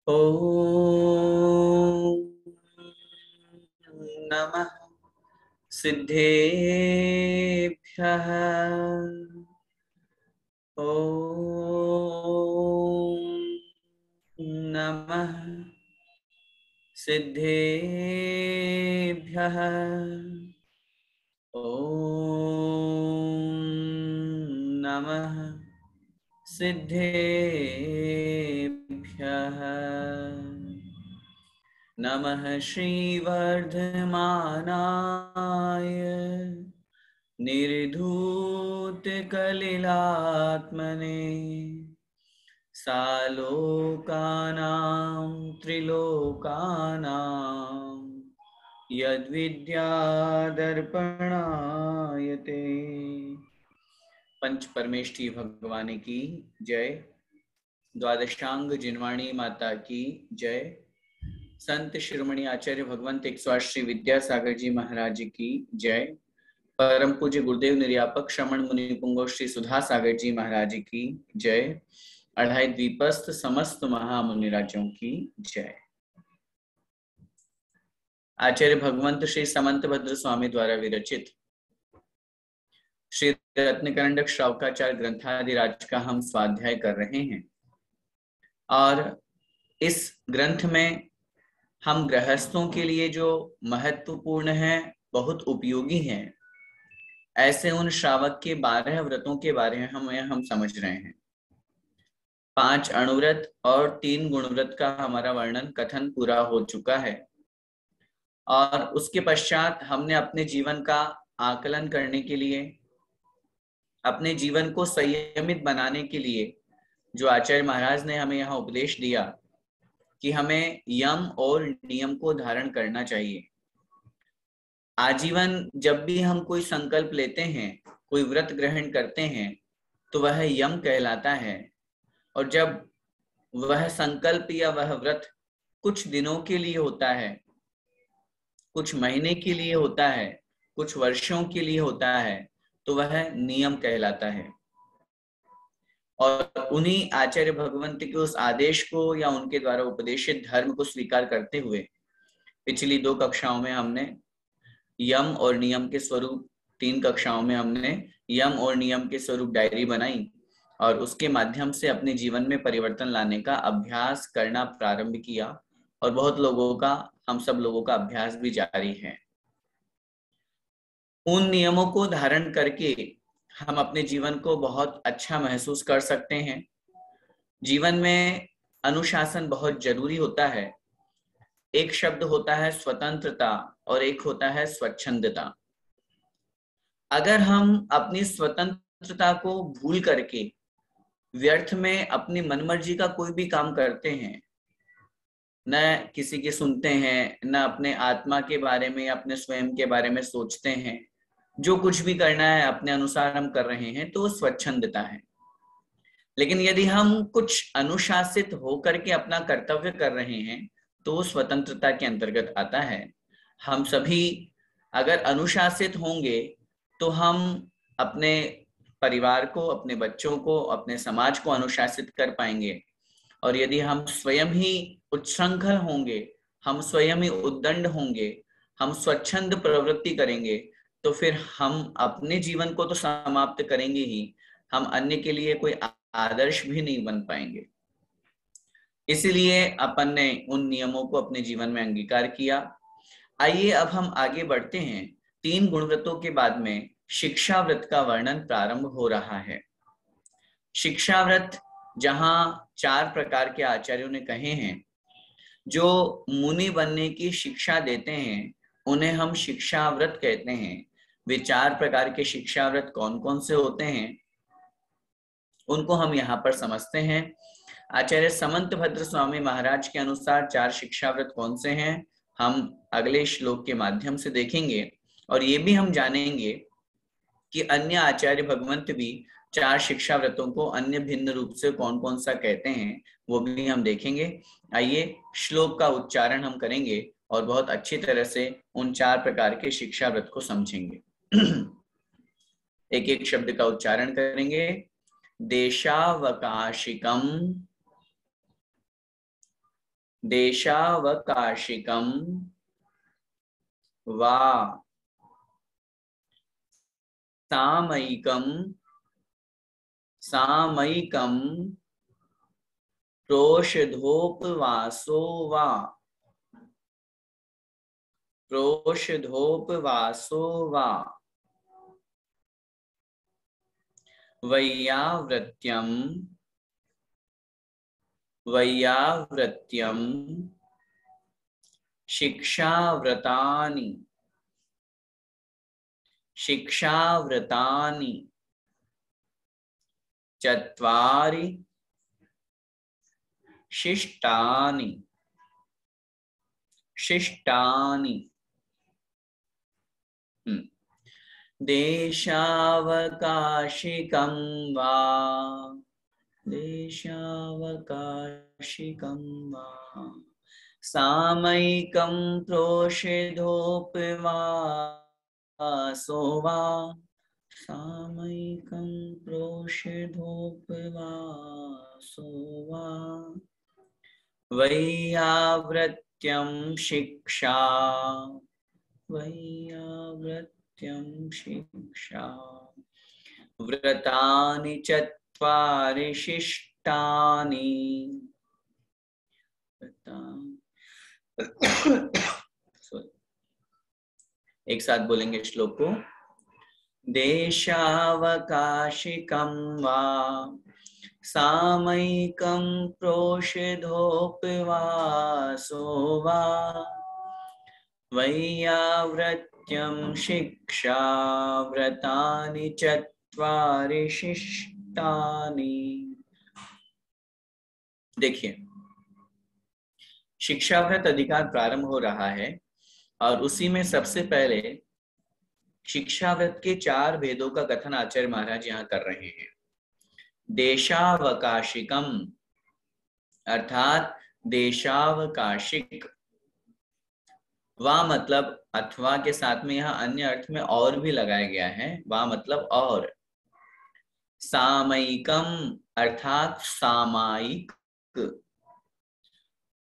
ॐ नमः सिद्धेभ्यः। ॐ नमः सिद्धेभ्यः। ॐ नमः सिद्धेभ्यः। नमः श्रीवर्धमानाय निर्धूतकलिलात्मने सालोकानां त्रिलोकानां यद्विद्यादर्पणायते। पंच परमेष्ठी भगवान की जय। द्वादशांग जिनवाणी माता की जय। संत शिरोमणि आचार्य भगवंत 108 श्री विद्यासागर जी महाराज की जय। परम पूज्य गुरुदेव निर्यापक श्रमण मुनि पुंगव श्री सुधा सागर जी महाराज की जय। अढ़ाई द्वीपस्थ समस्त महामुनिराजों की जय। आचार्य भगवंत श्री समंत भद्र स्वामी द्वारा विरचित श्री रत्नकरंडक श्रावकाचार्य ग्रंथादिराज का हम स्वाध्याय कर रहे हैं और इस ग्रंथ में हम गृहस्थों के लिए जो महत्वपूर्ण है, बहुत उपयोगी है, ऐसे उन श्रावक के 12 व्रतों के बारे में हम समझ रहे हैं। 5 अणुव्रत और 3 गुणव्रत का हमारा वर्णन कथन पूरा हो चुका है और उसके पश्चात हमने अपने जीवन का आकलन करने के लिए, अपने जीवन को संयमित बनाने के लिए जो आचार्य महाराज ने हमें यहाँ उपदेश दिया कि हमें यम और नियम को धारण करना चाहिए। आजीवन जब भी हम कोई संकल्प लेते हैं, कोई व्रत ग्रहण करते हैं, तो वह यम कहलाता है। और जब वह संकल्प या वह व्रत कुछ दिनों के लिए होता है, कुछ महीने के लिए होता है, कुछ वर्षों के लिए होता है, तो वह नियम कहलाता है। और उन्हीं आचार्य भगवंत के उस आदेश को या उनके द्वारा उपदेशित धर्म को स्वीकार करते हुए पिछली 2 कक्षाओं में हमने यम और नियम के स्वरूप, 3 कक्षाओं में हमने यम और नियम के स्वरूप डायरी बनाई और उसके माध्यम से अपने जीवन में परिवर्तन लाने का अभ्यास करना प्रारंभ किया और बहुत लोगों का, हम सब लोगों का अभ्यास भी जारी है। उन नियमों को धारण करके हम अपने जीवन को बहुत अच्छा महसूस कर सकते हैं। जीवन में अनुशासन बहुत जरूरी होता है। एक शब्द होता है स्वतंत्रता और एक होता है स्वच्छंदता। अगर हम अपनी स्वतंत्रता को भूल करके व्यर्थ में अपनी मनमर्जी का कोई भी काम करते हैं, न किसी की सुनते हैं, न अपने आत्मा के बारे में, अपने स्वयं के बारे में सोचते हैं, जो कुछ भी करना है अपने अनुसार हम कर रहे हैं, तो स्वच्छंदता है। लेकिन यदि हम कुछ अनुशासित होकर के अपना कर्तव्य कर रहे हैं, तो स्वतंत्रता के अंतर्गत आता है। हम सभी अगर अनुशासित होंगे तो हम अपने परिवार को, अपने बच्चों को, अपने समाज को अनुशासित कर पाएंगे। और यदि हम स्वयं ही उच्छृंखल होंगे, हम स्वयं ही उद्दंड होंगे, हम स्वच्छंद प्रवृत्ति करेंगे, तो फिर हम अपने जीवन को तो समाप्त करेंगे ही, हम अन्य के लिए कोई आदर्श भी नहीं बन पाएंगे। इसीलिए अपन ने उन नियमों को अपने जीवन में अंगीकार किया। आइए अब हम आगे बढ़ते हैं। 3 गुणव्रतों के बाद में शिक्षा व्रत का वर्णन प्रारंभ हो रहा है। शिक्षा व्रत जहां 4 प्रकार के आचार्यों ने कहे हैं, जो मुनि बनने की शिक्षा देते हैं, उन्हें हम शिक्षा व्रत कहते हैं। वे 4 प्रकार के शिक्षा व्रत कौन कौन से होते हैं, उनको हम यहाँ पर समझते हैं। आचार्य समंत भद्र स्वामी महाराज के अनुसार 4 शिक्षा व्रत कौन से हैं, हम अगले श्लोक के माध्यम से देखेंगे। और ये भी हम जानेंगे कि अन्य आचार्य भगवंत भी 4 शिक्षा व्रतों को अन्य भिन्न रूप से कौन कौन सा कहते हैं, वो भी हम देखेंगे। आइए श्लोक का उच्चारण हम करेंगे और बहुत अच्छी तरह से उन 4 प्रकार के शिक्षा व्रत को समझेंगे। एक एक शब्द का उच्चारण करेंगे। देशावकाशिकम देशावकाशिकं वा सामयिकं प्रोषधोपवासो वा वैयावृत्यं शिक्षाव्रतानि चत्वारि शिष्टानि देशावकाशिकं वा सामयिकं प्रोषधोपवासो वा वैयावृत्यं शिक्षा व्रतानि चत्वारि शिष्टानि एक साथ बोलेंगे श्लोक को। देशावकाशिकं वा सामयिकं प्रोषधोपवासो वा वैयावृत्यं शिक्षा व्रतानि चत्वारि शिष्टानि। देखिए, शिक्षाव्रत अधिकार प्रारंभ हो रहा है और उसी में सबसे पहले शिक्षाव्रत के 4 भेदों का कथन आचार्य महाराज यहाँ कर रहे हैं। देशावकाशिकम अर्थात देशावकाशिक, वा मतलब अथवा के साथ में यहाँ अन्य अर्थ में और भी लगाया गया है, वा मतलब और। सामयिकम अर्थात सामायिक।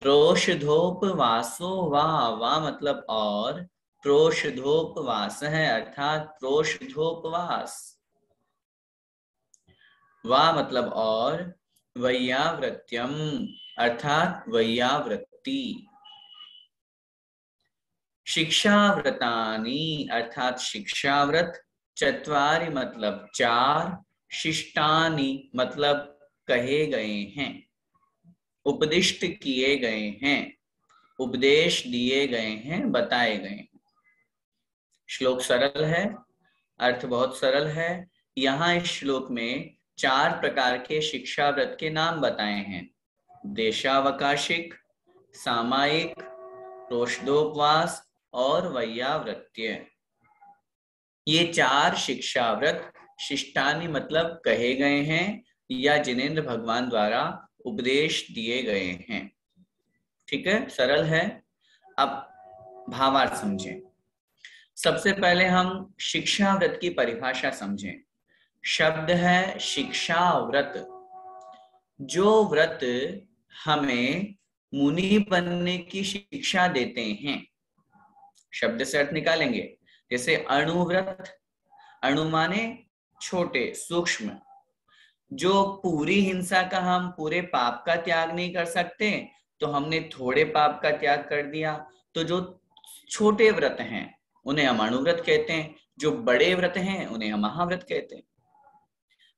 प्रोषधोपवासो वा मतलब और। प्रोषधोपवास है अर्थात प्रोषधोपवास, वा मतलब और। वैयावृत्यम अर्थात वैयावृत्ति। शिक्षाव्रतानि अर्थात शिक्षाव्रत। चत्वारि मतलब 4। शिष्टानि मतलब कहे गए हैं, उपदिष्ट किए गए हैं, उपदेश दिए गए हैं, बताए गए हैं। श्लोक सरल है, अर्थ बहुत सरल है। यहाँ इस श्लोक में 4 प्रकार के शिक्षाव्रत के नाम बताए हैं। देशावकाशिक, सामायिक, प्रोषधोपवास और वैयावृत्य। ये 4 शिक्षाव्रत शिष्टानि मतलब कहे गए हैं या जिनेंद्र भगवान द्वारा उपदेश दिए गए हैं। ठीक है, सरल है। अब भावार्थ समझें। सबसे पहले हम शिक्षाव्रत की परिभाषा समझें। शब्द है शिक्षाव्रत, जो व्रत हमें मुनि बनने की शिक्षा देते हैं। शब्द से अर्थ निकालेंगे। जैसे अणुव्रत, अणु माने छोटे, सूक्ष्म। जो पूरी हिंसा का, हम पूरे पाप का त्याग नहीं कर सकते तो हमने थोड़े पाप का त्याग कर दिया, तो जो छोटे व्रत हैं उन्हें हम अणुव्रत कहते हैं, जो बड़े व्रत हैं उन्हें हम महाव्रत कहते हैं।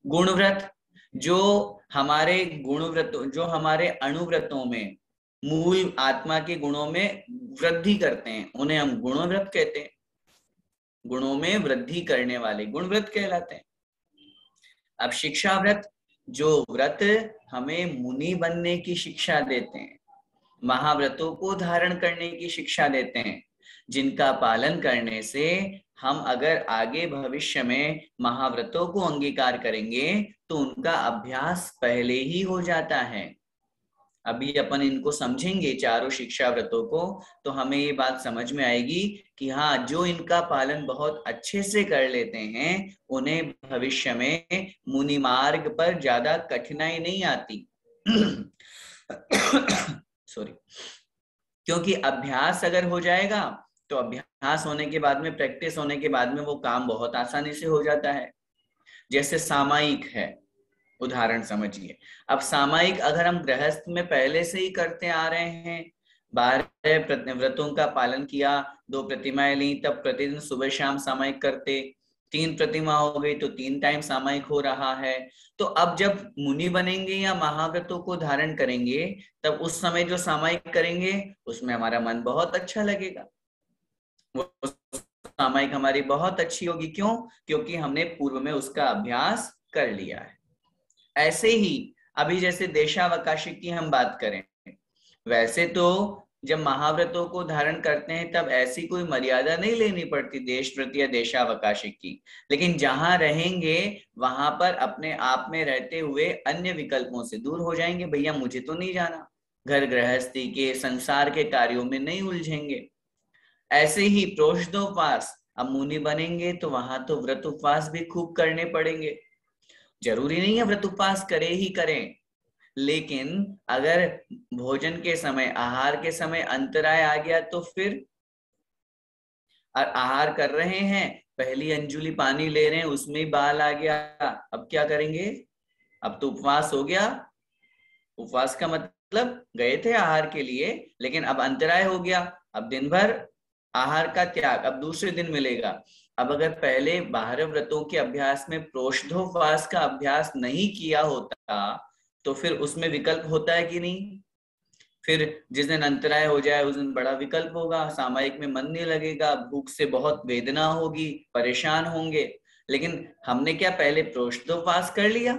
गुणव्रत, जो हमारे गुणव्रत, जो हमारे अणुव्रतों में मूल आत्मा के गुणों में वृद्धि करते हैं, उन्हें हम गुणव्रत कहते हैं। गुणों में वृद्धि करने वाले गुणव्रत कहलाते हैं। अब शिक्षाव्रत, जो व्रत हमें मुनि बनने की शिक्षा देते हैं, महाव्रतों को धारण करने की शिक्षा देते हैं, जिनका पालन करने से हम अगर आगे भविष्य में महाव्रतों को अंगीकार करेंगे तो उनका अभ्यास पहले ही हो जाता है। अभी अपन इनको समझेंगे चारों शिक्षा व्रतों को, तो हमें ये बात समझ में आएगी कि हाँ, जो इनका पालन बहुत अच्छे से कर लेते हैं उन्हें भविष्य में मुनि मार्ग पर ज्यादा कठिनाई नहीं आती। सॉरी, क्योंकि अभ्यास अगर हो जाएगा तो अभ्यास होने के बाद में, प्रैक्टिस होने के बाद में वो काम बहुत आसानी से हो जाता है। जैसे सामायिक है, उदाहरण समझिए। अब सामायिक अगर हम गृहस्थ में पहले से ही करते आ रहे हैं, 12 व्रतों का पालन किया, 2 प्रतिमाएं ली, तब प्रतिदिन सुबह शाम सामायिक करते, 3 प्रतिमा हो गई तो 3 टाइम सामायिक हो रहा है। तो अब जब मुनि बनेंगे या महाव्रतों को धारण करेंगे, तब उस समय जो सामायिक करेंगे उसमें हमारा मन बहुत अच्छा लगेगा, वो सामायिक हमारी बहुत अच्छी होगी। क्यों? क्योंकि हमने पूर्व में उसका अभ्यास कर लिया है। ऐसे ही अभी जैसे देशावकाशिक की हम बात करें, वैसे तो जब महाव्रतों को धारण करते हैं तब ऐसी कोई मर्यादा नहीं लेनी पड़ती देश व्रत या देशावकाशिक की, लेकिन जहां रहेंगे वहां पर अपने आप में रहते हुए अन्य विकल्पों से दूर हो जाएंगे। भैया मुझे तो नहीं जाना, घर गृहस्थी के संसार के कार्यों में नहीं उलझेंगे। ऐसे ही प्रोषदोपवास, अब मुनि बनेंगे तो वहां तो व्रत उपवास भी खूब करने पड़ेंगे। जरूरी नहीं है व्रत उपवास करे ही करें, लेकिन अगर भोजन के समय, आहार के समय अंतराय आ गया तो फिर आहार कर रहे हैं, पहली अंजुलि पानी ले रहे हैं, उसमें ही बाल आ गया, अब क्या करेंगे? अब तो उपवास हो गया। उपवास का मतलब गए थे आहार के लिए, लेकिन अब अंतराय हो गया, अब दिन भर आहार का त्याग, अब दूसरे दिन मिलेगा। अब अगर पहले 12 व्रतों के अभ्यास में प्रोषधोपवास का अभ्यास नहीं किया होता तो फिर उसमें विकल्प होता है कि नहीं? फिर जिस दिन अंतराय हो जाए उस दिन बड़ा विकल्प होगा, सामायिक में मन नहीं लगेगा, भूख से बहुत वेदना होगी, परेशान होंगे। लेकिन हमने क्या पहले प्रोषधोपवास कर लिया?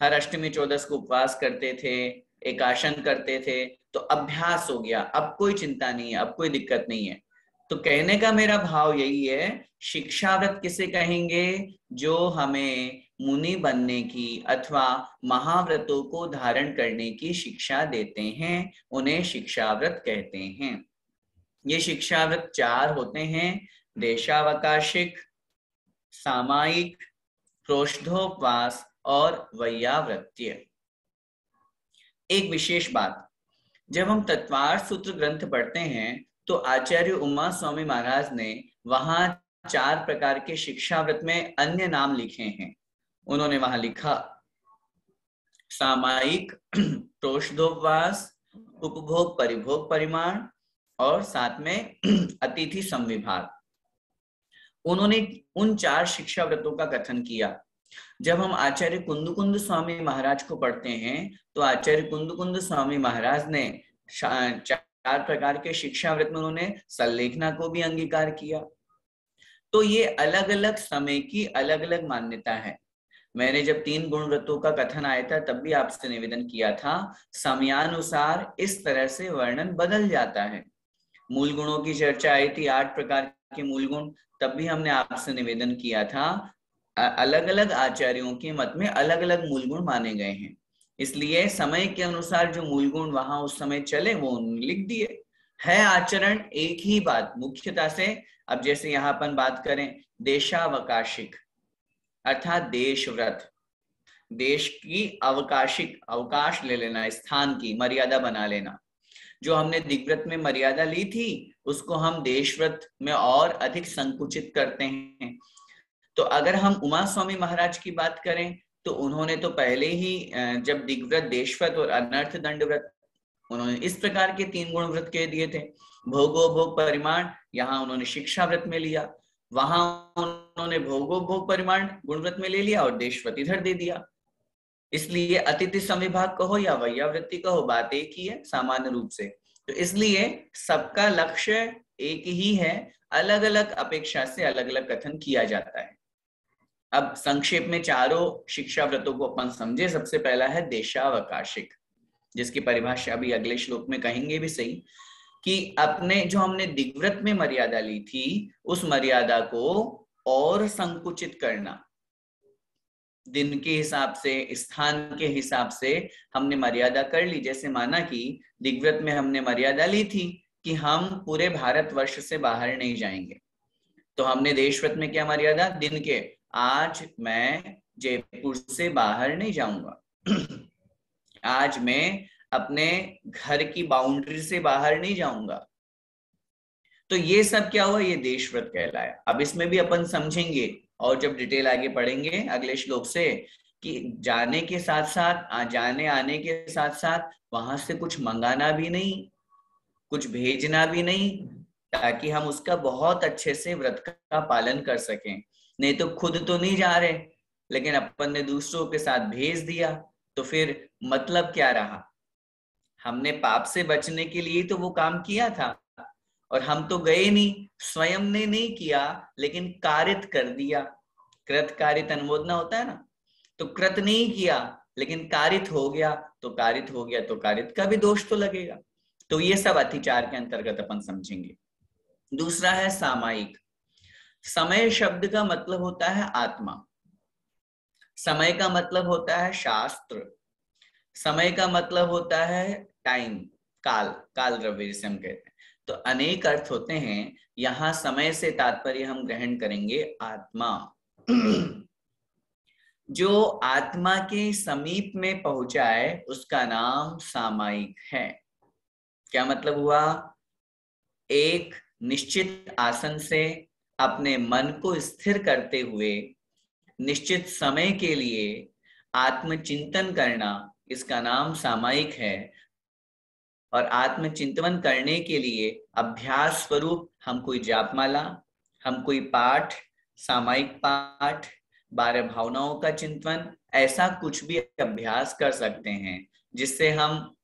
हर अष्टमी चौदस को उपवास करते थे, एकाशन करते थे, तो अभ्यास हो गया, अब कोई चिंता नहीं है, अब कोई दिक्कत नहीं है। तो कहने का मेरा भाव यही है, शिक्षाव्रत किसे कहेंगे? जो हमें मुनि बनने की अथवा महाव्रतों को धारण करने की शिक्षा देते हैं, उन्हें शिक्षाव्रत कहते हैं। ये शिक्षाव्रत 4 होते हैं: देशावकाशिक, सामायिक, प्रोषधोपवास और वैयावृत्य। एक विशेष बात, जब हम तत्वार्थ सूत्र ग्रंथ पढ़ते हैं तो आचार्य उमा स्वामी महाराज ने वहां 4 प्रकार के शिक्षाव्रत में अन्य नाम लिखे हैं। उन्होंने वहां लिखा सामायिक, प्रोषधोपवास, उपभोग परिभोग परिमाण और साथ में अतिथि संविभाग। उन्होंने उन 4 शिक्षाव्रतों का कथन किया। जब हम आचार्य कुंदकुंद स्वामी महाराज को पढ़ते हैं तो आचार्य कुंदकुंद स्वामी महाराज ने 4 प्रकार के शिक्षाव्रत में उन्होंने सल्लेखना को भी अंगीकार किया। तो ये अलग अलग समय की अलग अलग मान्यता है। मैंने जब 3 गुण व्रतों का कथन आया था तब भी आपसे निवेदन किया था, समयानुसार इस तरह से वर्णन बदल जाता है। मूल गुणों की चर्चा आई थी, 8 प्रकार के मूल गुण, तब भी हमने आपसे निवेदन किया था अलग अलग आचार्यों के मत में अलग अलग मूल गुण माने गए हैं, इसलिए समय के अनुसार जो मूल गुण वहां उस समय चले वो उन्होंने लिख दिए। है आचरण एक ही बात मुख्यता से। अब जैसे यहाँ अपन बात करें देशावकाशिक अर्थात देश व्रत, देश की अवकाशिक, अवकाश ले लेना, स्थान की मर्यादा बना लेना। जो हमने दिग्व्रत में मर्यादा ली थी उसको हम देशव्रत में और अधिक संकुचित करते हैं। तो अगर हम उमा स्वामी महाराज की बात करें तो उन्होंने तो पहले ही जब दिग्व्रत, देशव्रत और अनर्थ दंड व्रत, उन्होंने इस प्रकार के 3 गुण व्रत कह दिए थे। भोगो भोग परिमाण यहाँ उन्होंने शिक्षा व्रत में लिया, वहां उन्होंने भोगो भोग परिमाण गुण व्रत में ले लिया और देशव्रत इधर दे दिया। इसलिए अतिथि संविभाग कहो या वैयावृत्ति कहो, बात एक ही है सामान्य रूप से। तो इसलिए सबका लक्ष्य एक ही है, अलग अलग अपेक्षा से अलग अलग कथन किया जाता है। अब संक्षेप में चारों शिक्षा व्रतों को अपन समझे। सबसे पहला है देशावकाशिक, जिसकी परिभाषा अभी अगले श्लोक में कहेंगे भी सही, कि अपने जो हमने दिग्व्रत में मर्यादा ली थी उस मर्यादा को और संकुचित करना, दिन के हिसाब से, स्थान के हिसाब से हमने मर्यादा कर ली। जैसे माना कि दिग्व्रत में हमने मर्यादा ली थी कि हम पूरे भारतवर्ष से बाहर नहीं जाएंगे, तो हमने देशव्रत में क्या मर्यादा, दिन के, आज मैं जयपुर से बाहर नहीं जाऊंगा, आज मैं अपने घर की बाउंड्री से बाहर नहीं जाऊंगा। तो ये सब क्या हुआ, ये देश व्रत कहलाया। अब इसमें भी अपन समझेंगे और जब डिटेल आगे पढ़ेंगे अगले श्लोक से, कि जाने के साथ साथ, जाने आने के साथ साथ वहां से कुछ मंगाना भी नहीं, कुछ भेजना भी नहीं, ताकि हम उसका बहुत अच्छे से व्रत का पालन कर सकें। नहीं तो खुद तो नहीं जा रहे, लेकिन अपन ने दूसरों के साथ भेज दिया, तो फिर मतलब क्या रहा। हमने पाप से बचने के लिए तो वो काम किया था, और हम तो गए नहीं, स्वयं ने नहीं किया, लेकिन कारित कर दिया। कृत कारित अनुमोदना होता है ना, तो कृत नहीं किया लेकिन कारित हो गया, तो कारित हो गया तो कारित का भी दोष तो लगेगा। तो ये सब अतिचार के अंतर्गत अपन समझेंगे। दूसरा है सामायिक। समय शब्द का मतलब होता है आत्मा, समय का मतलब होता है शास्त्र, समय का मतलब होता है टाइम, काल, काल द्रव्य जिसे हम कहते हैं। तो अनेक अर्थ होते हैं, यहां समय से तात्पर्य हम ग्रहण करेंगे आत्मा। जो आत्मा के समीप में पहुंचाए उसका नाम सामायिक है। क्या मतलब हुआ, एक निश्चित आसन से अपने मन को स्थिर करते हुए निश्चित समय के लिए आत्मचिंतन करना, इसका नाम सामायिक है। और आत्मचिंतन करने के लिए अभ्यास स्वरूप हम कोई जापमाला, हम कोई पाठ, सामायिक पाठ, 12 भावनाओं का चिंतन, ऐसा कुछ भी अभ्यास कर सकते हैं, जिससे हम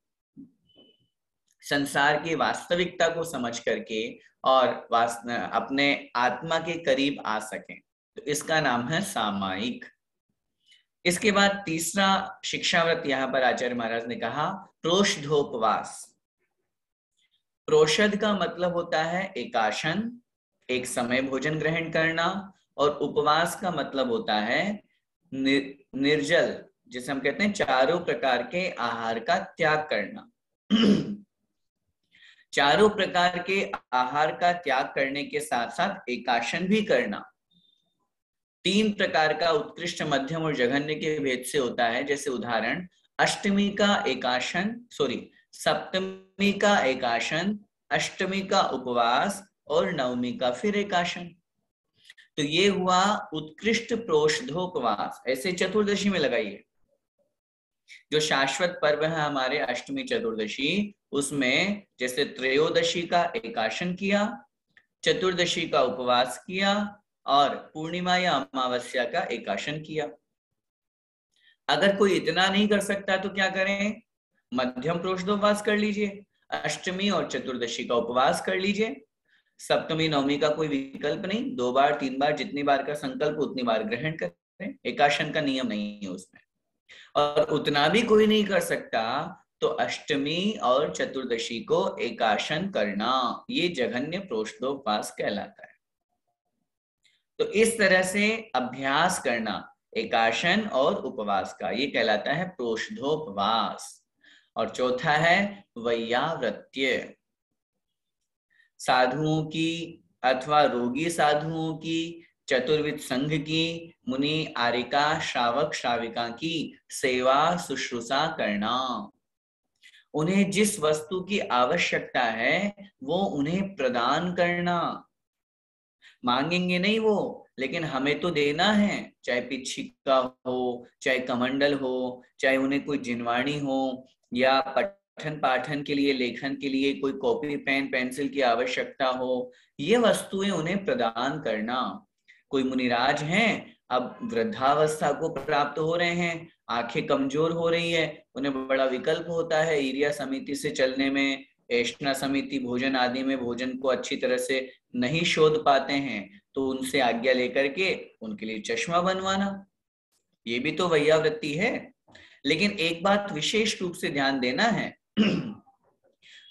संसार की वास्तविकता को समझ करके और अपने आत्मा के करीब आ सकें। तो इसका नाम है सामायिक। इसके बाद तीसरा शिक्षाव्रत यहाँ पर आचार्य महाराज ने कहा प्रोषधोपवास। प्रोषध का मतलब होता है एकाशन, एक समय भोजन ग्रहण करना, और उपवास का मतलब होता है निर्जल, जिसे हम कहते हैं चारों प्रकार के आहार का त्याग करना। चारों प्रकार के आहार का त्याग करने के साथ साथ एकाशन भी करना। 3 प्रकार का उत्कृष्ट, मध्यम और जघन्य के भेद से होता है। जैसे उदाहरण, अष्टमी का एकाशन, सप्तमी का एकाशन, अष्टमी का उपवास और नवमी का फिर एकाशन। तो ये हुआ उत्कृष्ट प्रोषधोपवास। ऐसे चतुर्दशी में लगाइए, जो शाश्वत पर्व है हमारे अष्टमी चतुर्दशी, उसमें जैसे त्रयोदशी का एकाशन किया, चतुर्दशी का उपवास किया और पूर्णिमा या अमावस्या का एकाशन किया। अगर कोई इतना नहीं कर सकता तो क्या करें, मध्यम प्रोषधोपवास कर लीजिए, अष्टमी और चतुर्दशी का उपवास कर लीजिए, सप्तमी नवमी का कोई विकल्प नहीं, 2 बार 3 बार, जितनी बार का संकल्प उतनी बार ग्रहण करें, एकाशन का नियम नहीं है उसमें। और उतना भी कोई नहीं कर सकता तो अष्टमी और चतुर्दशी को एकाशन करना, ये जघन्य प्रोषधोपवास कहलाता है। तो इस तरह से अभ्यास करना एकाशन और उपवास का, ये कहलाता है प्रोषधोपवास। और चौथा है वैयावृत्य। साधुओं की अथवा रोगी साधुओं की, चतुर्विध संघ की, मुनि आरिका श्रावक श्राविका की सेवा शुश्रूषा करना। उन्हें जिस वस्तु की आवश्यकता है वो उन्हें प्रदान करना। मांगेंगे नहीं वो, लेकिन हमें तो देना है, चाहे पिच्छिका हो, चाहे कमंडल हो, चाहे उन्हें कोई जिनवाणी हो, या पठन पाठन के लिए, लेखन के लिए कोई कॉपी पेन पेंसिल की आवश्यकता हो, ये वस्तुएं उन्हें प्रदान करना। कोई मुनिराज हैं, अब वृद्धावस्था को प्राप्त हो रहे हैं, आंखें कमजोर हो रही है, उन्हें बड़ा विकल्प होता है ईरिया समिति से चलने में, एष्णा समिति भोजन आदि में भोजन को अच्छी तरह से नहीं शोध पाते हैं, तो उनसे आज्ञा लेकर के उनके लिए चश्मा बनवाना, ये भी तो वैयावृत्ति है। लेकिन एक बात विशेष रूप से ध्यान देना है,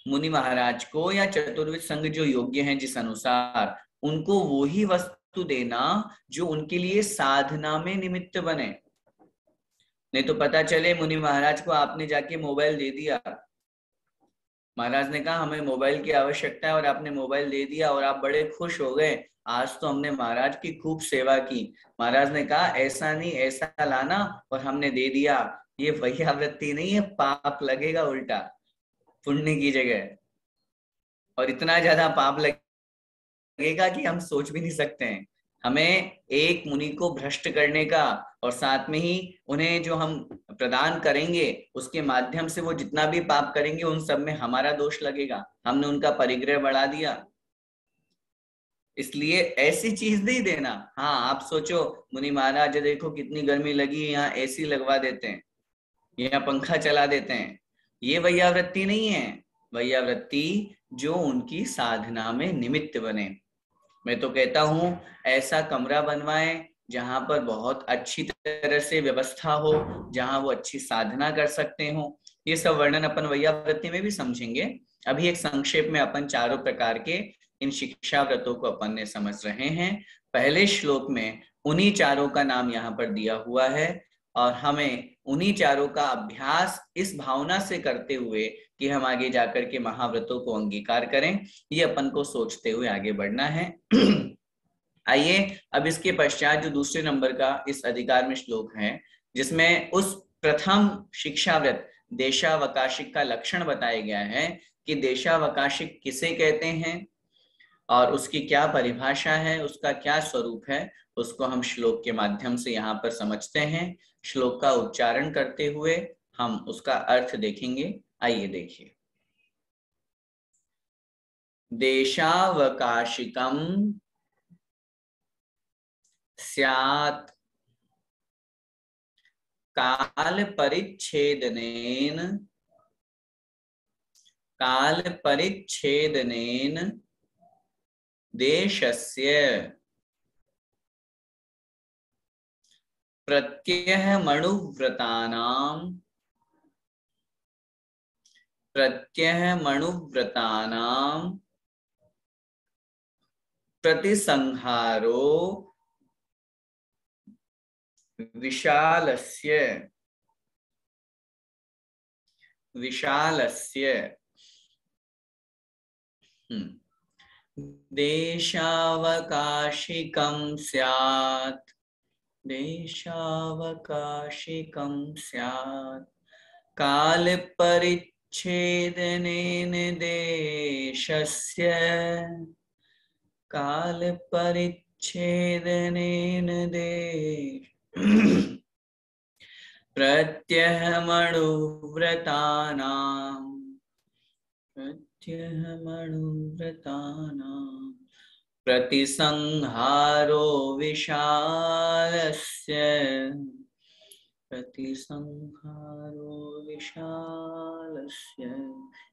मुनि महाराज को या चतुर्विध संघ जो योग्य हैं जिस अनुसार, उनको वो ही वस्तु देना जो उनके लिए साधना में निमित्त बने। नहीं तो पता चले मुनि महाराज को आपने जाके मोबाइल दे दिया, महाराज ने कहा हमें मोबाइल की आवश्यकता है और आपने मोबाइल दे दिया और आप बड़े खुश हो गए, आज तो हमने महाराज की खूब सेवा की। महाराज ने कहा ऐसा नहीं, ऐसा लाना, और हमने दे दिया। ये वैयावृत्ति नहीं है, पाप लगेगा उल्टा। पुण्य की जगह, और इतना ज्यादा पाप लगेगा कि हम सोच भी नहीं सकते हैं। हमें एक मुनि को भ्रष्ट करने का, और साथ में ही उन्हें जो हम प्रदान करेंगे उसके माध्यम से वो जितना भी पाप करेंगे उन सब में हमारा दोष लगेगा, हमने उनका परिग्रह बढ़ा दिया। इसलिए ऐसी चीज नहीं देना। हाँ, आप सोचो मुनि महाराज देखो कितनी गर्मी लगी, यहाँ एसी लगवा देते हैं, यहाँ पंखा चला देते हैं, ये वैयावृत्ति नहीं है। वैयावृत्ति जो उनकी साधना में निमित्त बने। मैं तो कहता हूं ऐसा कमरा बनवाएं जहां पर बहुत अच्छी तरह से व्यवस्था हो, जहां वो अच्छी साधना कर सकते हो। ये सब वर्णन अपन वैयावृत्ति में भी समझेंगे। अभी एक संक्षेप में अपन चारों प्रकार के इन शिक्षा व्रतों को अपन ने समझ रहे हैं। पहले श्लोक में उन्हीं चारों का नाम यहाँ पर दिया हुआ है, और हमें उन्हीं चारों का अभ्यास इस भावना से करते हुए कि हम आगे जाकर के महाव्रतों को अंगीकार करें, ये अपन को सोचते हुए आगे बढ़ना है। आइए अब इसके पश्चात जो दूसरे नंबर का इस अधिकार में श्लोक है, जिसमें उस प्रथम शिक्षाव्रत देशावकाशिक का लक्षण बताया गया है कि देशावकाशिक किसे कहते हैं और उसकी क्या परिभाषा है, उसका क्या स्वरूप है, उसको हम श्लोक के माध्यम से यहाँ पर समझते हैं। श्लोक का उच्चारण करते हुए हम उसका अर्थ देखेंगे। आइए देखिए। देशावकाशिकम स्यात् काल परिच्छेदनेन देशस्य प्रत्यहमणुव्रतानां प्रतिसंहारो विशालस्य देशावकाशिकं स्यात् काल परिच्छेदनेन प्रत्यहमणुव्रतानां प्रतिसंहारो विशालस्य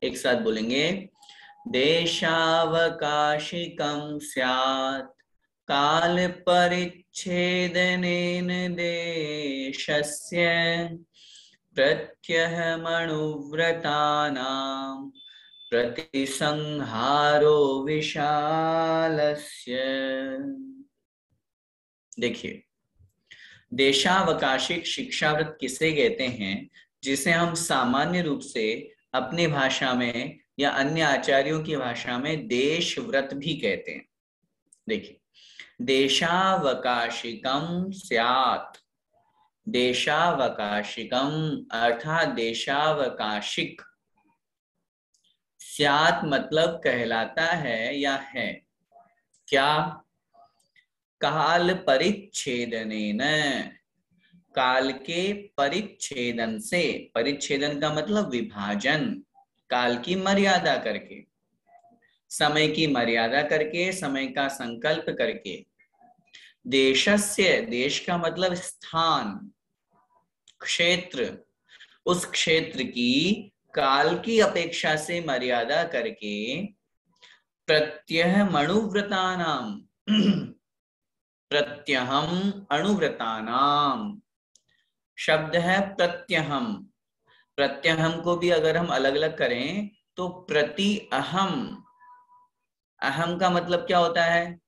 एक साथ बोलेंगे। देशावकाशिकं स्यात् काल परिच्छेदनेन देशस्य प्रत्यहमणुव्रतानां प्रतिसंहारो विशालस्य। देखिए, देशावकाशिक शिक्षाव्रत किसे कहते हैं, जिसे हम सामान्य रूप से अपनी भाषा में या अन्य आचार्यों की भाषा में देश व्रत भी कहते हैं। देखिए, देशावकाशिकम स्यात्, देशावकाशिकम अर्थात देशावकाशिक, स्यात् मतलब कहलाता है या है, क्या? काल परिच्छेदनेन, काल के परिच्छेदन से, परिच्छेदन का मतलब विभाजन, काल की मर्यादा करके, समय की मर्यादा करके, समय का संकल्प करके, देशस्य, देश का मतलब स्थान, क्षेत्र, उस क्षेत्र की काल की अपेक्षा से मर्यादा करके प्रत्यहमणुव्रतानां, प्रत्यहम अणुव्रतानाम शब्द है प्रत्यहम। प्रत्यहम को भी अगर हम अलग अलग करें तो प्रति अहम, अहम का मतलब क्या होता है?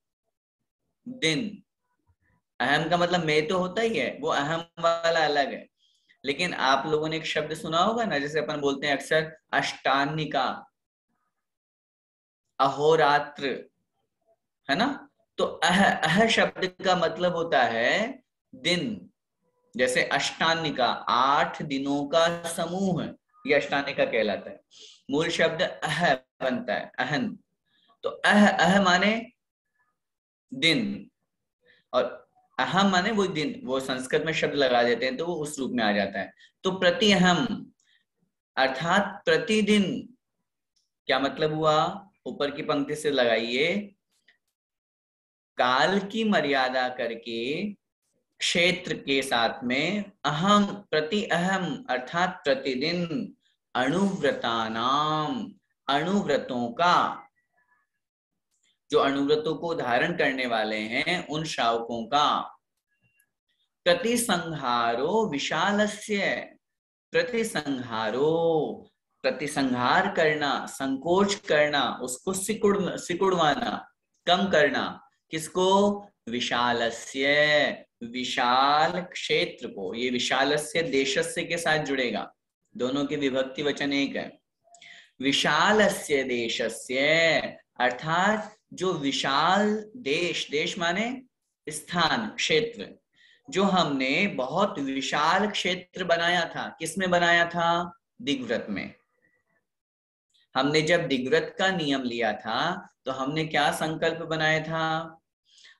दिन। अहम का मतलब मैं तो होता ही है, वो अहम वाला अलग है। लेकिन आप लोगों ने एक शब्द सुना होगा ना, जैसे अपन बोलते हैं अक्सर अष्टान्निका, अहोरात्र, है ना? तो अह शब्द का मतलब होता है दिन। जैसे अष्टान्निका, 8 दिनों का समूह, ये अष्टानिका कहलाता है। मूल शब्द अह बनता है, अहन। तो अह माने दिन, और अहम माने वो दिन, वो संस्कृत में शब्द लगा देते हैं तो वो उस रूप में आ जाता है। तो प्रति अहम अर्थात प्रतिदिन, क्या मतलब हुआ? ऊपर की पंक्ति से लगाइए, काल की मर्यादा करके क्षेत्र के साथ में अहम, प्रति अहम अर्थात प्रतिदिन, अणुव्रतानाम, अणुव्रतों का, जो अणुव्रतों को धारण करने वाले हैं उन श्रावकों का, प्रतिसंहारो विशालस्य, प्रतिसंहारो, प्रतिसंहार करना, संकोच करना, उसको सिकुड़वाना, कम करना, किसको? विशालस्य, विशाल क्षेत्र को। ये विशालस्य देशस्य के साथ जुड़ेगा, दोनों की विभक्ति वचन एक है। विशालस्य देशस्य अर्थात जो विशाल देश, देश माने स्थान, क्षेत्र, जो हमने बहुत विशाल क्षेत्र बनाया था। किसमें बनाया था? दिग्व्रत में। हमने जब दिग्व्रत का नियम लिया था तो हमने क्या संकल्प बनाया था?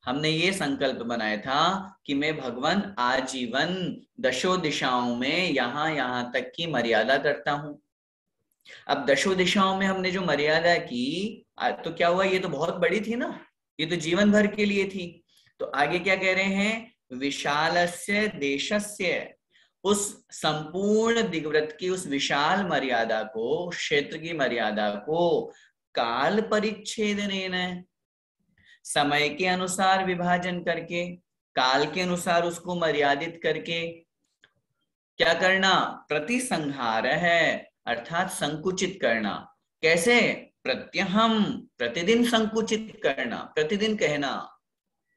हमने ये संकल्प बनाया था कि मैं भगवान आजीवन दशों दिशाओं में यहाँ यहाँ तक की मर्यादा करता हूं। अब दशों दिशाओं में हमने जो मर्यादा की तो क्या हुआ? ये तो बहुत बड़ी थी ना, ये तो जीवन भर के लिए थी। तो आगे क्या कह रहे हैं? विशालस्य देशस्य, उस संपूर्ण दिग्व्रत की उस विशाल मर्यादा को, क्षेत्र की मर्यादा को काल परिच्छेदनेन, समय के अनुसार विभाजन करके, काल के अनुसार उसको मर्यादित करके क्या करना? प्रतिसंहार है अर्थात संकुचित करना। कैसे? प्रत्यहम, प्रतिदिन संकुचित करना, प्रतिदिन कहना।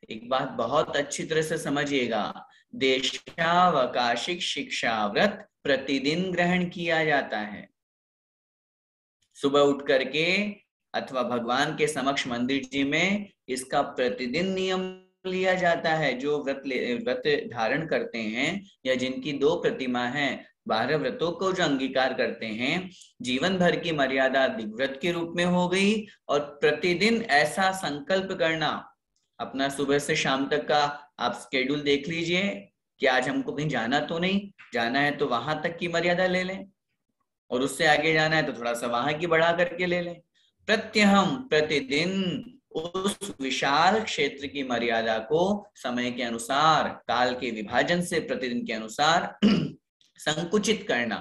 एक बात बहुत अच्छी तरह से समझिएगा, देशावकाशिक शिक्षाव्रत प्रतिदिन ग्रहण किया जाता है। सुबह उठ करके अथवा भगवान के समक्ष मंदिर जी में इसका प्रतिदिन नियम लिया जाता है। जो व्रत धारण करते हैं या जिनकी 2 प्रतिमा है, 12 व्रतों को जो अंगीकार करते हैं, जीवन भर की मर्यादा दिग्व्रत के रूप में हो गई। और प्रतिदिन ऐसा संकल्प करना, अपना सुबह से शाम तक का आप शेड्यूल देख लीजिए कि आज हमको कहीं जाना तो नहीं, जाना है तो वहां तक की मर्यादा ले लें, और उससे आगे जाना है तो थोड़ा सा वहां की बढ़ा करके ले लें। प्रत्यहम, प्रतिदिन उस विशाल क्षेत्र की मर्यादा को समय के अनुसार, काल के विभाजन से प्रतिदिन के अनुसार संकुचित करना।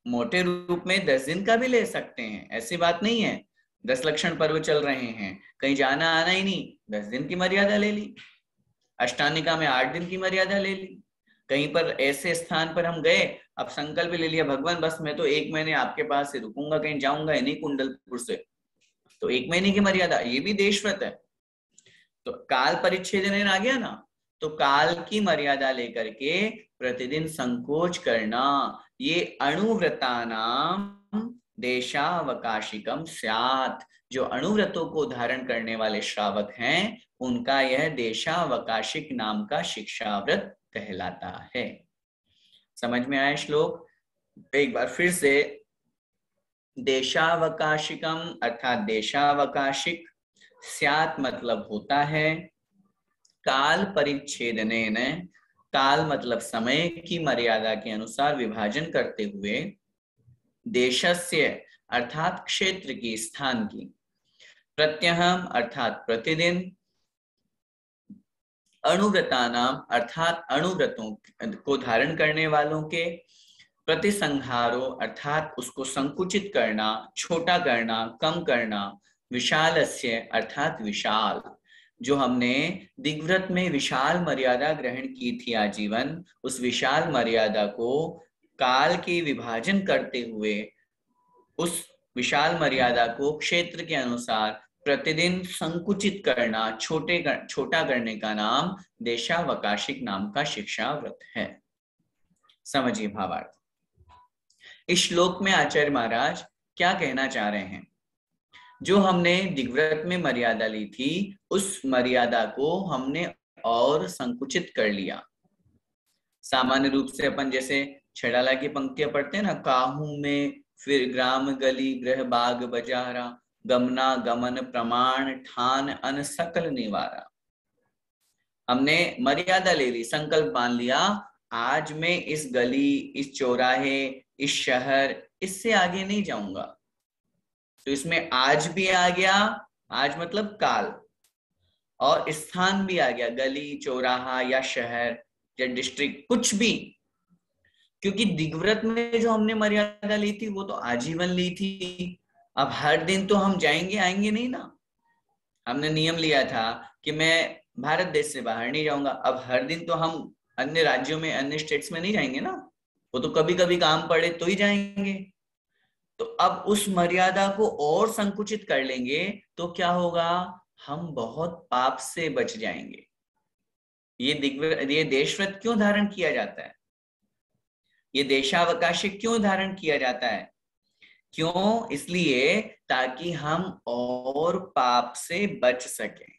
मोटे रूप में 10 दिन का भी ले सकते हैं, ऐसी बात नहीं है। 10 लक्षण पर्व चल रहे हैं, कहीं जाना आना ही नहीं, 10 दिन की मर्यादा ले ली। अष्टानिका में 8 दिन की मर्यादा ले ली। कहीं पर ऐसे स्थान पर हम गए, अब संकल्प ले लिया, भगवान बस मैं तो 1 महीने आपके पास से रुकूंगा, कहीं जाऊंगा ही नहीं कुंडलपुर से, तो 1 महीने की मर्यादा, ये भी देशव्रत है। तो काल परिच्छेदन आ गया ना, तो काल की मर्यादा लेकर के प्रतिदिन संकोच करना, ये अणुव्रतानाम देशावकाशिकम स्यात्, जो अणुव्रतों को धारण करने वाले श्रावक हैं उनका यह देशावकाशिक नाम का शिक्षाव्रत कहलाता है। समझ में आया श्लोक? एक बार फिर से, देशावकाशिकम अर्थात देशावकाशिक, स्यात् मतलब होता है, काल परिच्छेदनेन, काल मतलब समय की मर्यादा के अनुसार विभाजन करते हुए, देशस्य अर्थात क्षेत्र की, स्थान की, प्रत्यहम अर्थात प्रतिदिन, अणुव्रतानाम अर्थात अणुव्रतों को धारण करने वालों के, प्रतिसंहारो अर्थात उसको संकुचित करना, छोटा करना, कम करना, विशालस्य अर्थात विशाल, जो हमने दिग्व्रत में विशाल मर्यादा ग्रहण की थी आजीवन, उस विशाल मर्यादा को काल के विभाजन करते हुए उस विशाल मर्यादा को क्षेत्र के अनुसार प्रतिदिन संकुचित करना, छोटा करने का नाम देशावकाशिक नाम का शिक्षाव्रत है। समझिए भावार्थ। इस श्लोक में आचार्य महाराज क्या कहना चाह रहे हैं? जो हमने दिग्व्रत में मर्यादा ली थी, उस मर्यादा को हमने और संकुचित कर लिया। सामान्य रूप से अपन जैसे छड़ाला की पंक्तियां पढ़ते हैं ना, काहू में फिर ग्राम गली गृह बाग बजारा, गमना गमन प्रमाण ठान अन सकल निवारा। हमने मर्यादा ले ली, संकल्प मान लिया, आज मैं इस गली, इस चौराहे, इस शहर, इससे आगे नहीं जाऊंगा। तो इसमें आज भी आ गया, आज मतलब काल, और स्थान भी आ गया, गली चौराहा या शहर या डिस्ट्रिक्ट, कुछ भी। क्योंकि दिग्व्रत में जो हमने मर्यादा ली थी वो तो आजीवन ली थी। अब हर दिन तो हम जाएंगे आएंगे नहीं ना। हमने नियम लिया था कि मैं भारत देश से बाहर नहीं जाऊंगा। अब हर दिन तो हम अन्य राज्यों में, अन्य स्टेट्स में नहीं जाएंगे ना, वो तो कभी कभी काम पड़े तो ही जाएंगे। तो अब उस मर्यादा को और संकुचित कर लेंगे तो क्या होगा, हम बहुत पाप से बच जाएंगे। ये देशव्रत क्यों धारण किया जाता है, ये देशावकाशी क्यों धारण किया जाता है? क्यों? इसलिए ताकि हम और पाप से बच सकें।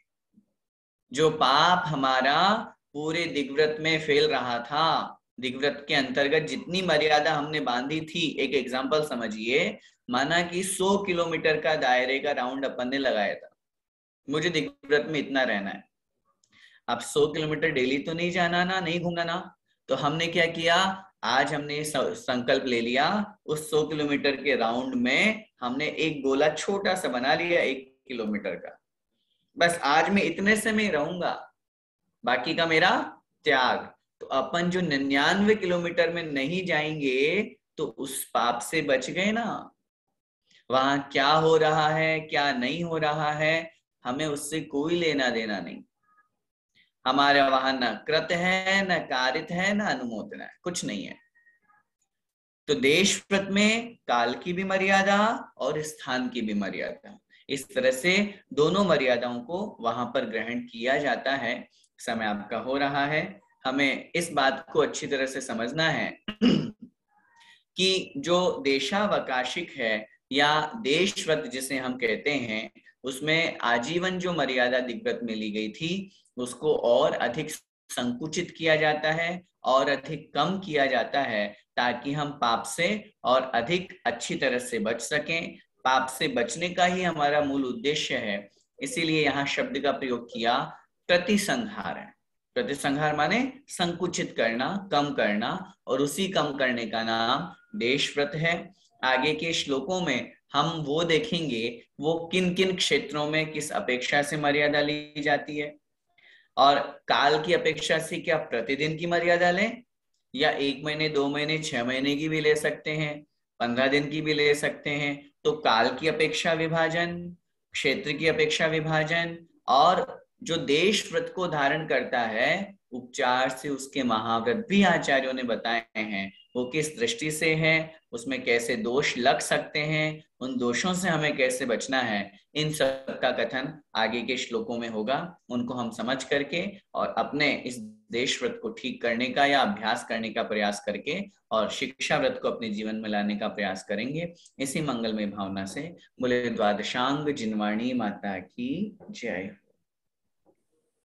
जो पाप हमारा पूरे दिग्व्रत में फैल रहा था, दिग्व्रत के अंतर्गत जितनी मर्यादा हमने बांधी थी, एक एग्जांपल समझिए, माना कि 100 किलोमीटर का दायरे का राउंड अपन ने लगाया था, मुझे दिग्व्रत में इतना रहना है। अब 100 किलोमीटर डेली तो नहीं जाना ना, नहीं घूमना ना, तो हमने क्या किया, आज हमने संकल्प ले लिया, उस 100 किलोमीटर के राउंड में हमने एक गोला छोटा सा बना लिया 1 किलोमीटर का। बस आज मैं इतने से मैं रहूंगा, बाकी का मेरा त्याग। तो अपन जो 99 किलोमीटर में नहीं जाएंगे तो उस पाप से बच गए ना। वहां क्या हो रहा है क्या नहीं हो रहा है हमें उससे कोई लेना देना नहीं। हमारे वहां न कृत है, न कारित है, न अनुमोदन है, कुछ नहीं है। तो देशव्रत में काल की भी मर्यादा और स्थान की भी मर्यादा, इस तरह से दोनों मर्यादाओं को वहां पर ग्रहण किया जाता है। समय आपका हो रहा है, हमें इस बात को अच्छी तरह से समझना है कि जो देशावकाशिक है या देशव्रत जिसे हम कहते हैं, उसमें आजीवन जो मर्यादा दिग्व्रत में ली गई थी उसको और अधिक संकुचित किया जाता है और अधिक कम किया जाता है, ताकि हम पाप से और अधिक अच्छी तरह से बच सकें। पाप से बचने का ही हमारा मूल उद्देश्य है। इसीलिए यहाँ शब्द का प्रयोग किया प्रतिसंहार है। प्रतिसंहार माने संकुचित करना, कम करना, और उसी कम करने का नाम देशव्रत है। आगे के श्लोकों में हम वो देखेंगे वो किन किन क्षेत्रों में किस अपेक्षा से मर्यादा ली जाती है। और काल की अपेक्षा से क्या प्रतिदिन की मर्यादा लें, या 1 महीने 2 महीने 6 महीने की भी ले सकते हैं, 15 दिन की भी ले सकते हैं। तो काल की अपेक्षा विभाजन, क्षेत्र की अपेक्षा विभाजन, और जो देश व्रत को धारण करता है उपचार से उसके महाव्रत भी आचार्यों ने बताए हैं, वो किस दृष्टि से है, उसमें कैसे दोष लग सकते हैं, उन दोषों से हमें कैसे बचना है, इन सब का कथन आगे के श्लोकों में होगा। उनको हम समझ करके और अपने इस देश व्रत को ठीक करने का या अभ्यास करने का प्रयास करके और शिक्षा व्रत को अपने जीवन में लाने का प्रयास करेंगे। इसी मंगलमय भावना से बोले द्वादशांग जिनवाणी माता की जय।